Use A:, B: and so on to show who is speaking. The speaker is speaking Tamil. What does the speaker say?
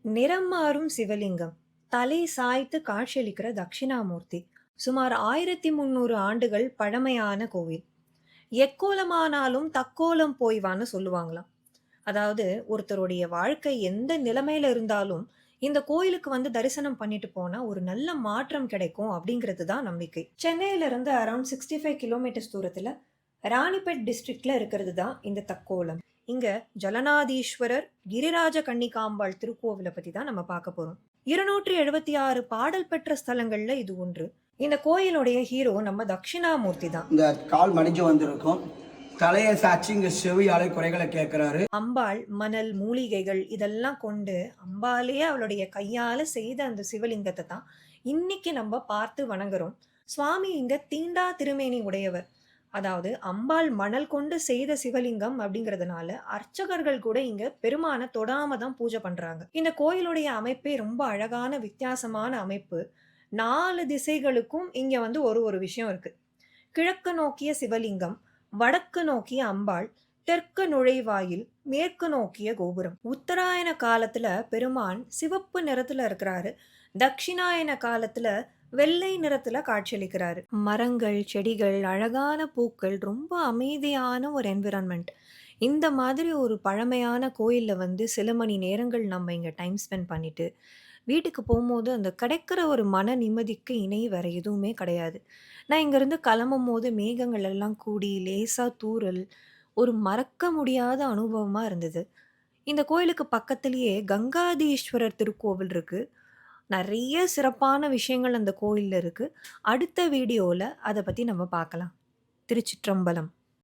A: நிறம் மாறும் சிவலிங்கம், தலை சாய்த்து காட்சியளிக்கிற தட்சிணாமூர்த்தி, சுமார் 1300 ஆண்டுகள் பழமையான கோவில். எக்கோலமானாலும் தக்கோலம் போய்வான்னு சொல்லுவாங்களாம். அதாவது ஒருத்தருடைய வாழ்க்கை எந்த நிலைமையில இருந்தாலும், இந்த கோயிலுக்கு வந்து தரிசனம் பண்ணிட்டு போனா ஒரு நல்ல மாற்றம் கிடைக்கும் அப்படிங்கிறது தான் நம்பிக்கை. சென்னையில இருந்து அரவுண்ட் 65 கிலோமீட்டர்ஸ் தூரத்துல ராணிப்பேட் டிஸ்ட்ரிக்ட்ல இருக்கிறது தான் இந்த தக்கோலம். இங்க ஜலநாதீஸ்வரர், கிரிராஜ கன்னிகாம்பாள் திருக்கோவில பத்தி தான் நம்ம பார்க்க போறோம். 276 பாடல் பெற்ற ஸ்தலங்கள்ல இது ஒன்று. இந்த கோயிலுடைய ஹீரோ நம்ம தட்சிணாமூர்த்தி தான்.
B: இந்த கால் மடிஞ்சு வந்திருக்கும், தலையை சாட்சி இங்க செவியாலை குறைகளை கேட்கிறாரு.
A: அம்பாள் மணல், மூலிகைகள் இதெல்லாம் கொண்டு அம்பாலேயே அவளுடைய கையால செய்த அந்த சிவலிங்கத்தை தான் இன்னைக்கு நம்ம பார்த்து வணங்குறோம். சுவாமி இங்க தீண்டா திருமேனி உடையவர். அதாவது அம்பாள் மணல் கொண்டு செய்த சிவலிங்கம் அப்படிங்கிறதுனால அர்ச்சகர்கள் கூட இங்க பெருமான தொடாம தான் பூஜை பண்றாங்க. இந்த கோயிலுடைய அமைப்பே ரொம்ப அழகான வித்தியாசமான அமைப்பு. 4 திசைகளுக்கும் இங்க வந்து ஒரு ஒரு விஷயம் இருக்கு. கிழக்கு நோக்கிய சிவலிங்கம், வடக்கு நோக்கிய அம்பாள், தெற்கு நுழைவாயில், மேற்கு நோக்கிய கோபுரம். உத்தராயண காலத்துல பெருமான் சிவப்பு நிறத்துல இருக்கிறாரு. தட்சிணாயன காலத்துல வெள்ளை நிறத்துல காட்சியளிக்கிறாரு. மரங்கள், செடிகள், அழகான பூக்கள், ரொம்ப அமைதியான ஒரு என்விரான்மெண்ட். இந்த மாதிரி ஒரு பழமையான கோயில்ல வந்து சில மணி நேரங்கள் நம்ம இங்க டைம் ஸ்பெண்ட் பண்ணிட்டு வீட்டுக்கு போகும்போது அந்த கிடைக்கிற ஒரு மன நிம்மதிக்கு இணை வேற எதுவுமே கிடையாது. நான் இங்கேருந்து கிளம்பும்போது மேகங்கள் எல்லாம் கூடி லேசா தூறல், ஒரு மறக்க முடியாத அனுபவமா இருந்தது. இந்த கோயிலுக்கு பக்கத்திலேயே கங்காதீஸ்வரர் திருக்கோவில் இருக்கு. நெறைய சிறப்பான விஷயங்கள் அந்த கோயில்ல இருக்கு. அடுத்த வீடியோல அத பத்தி நம்ம பார்க்கலாம். திருச்சிற்றம்பலம்.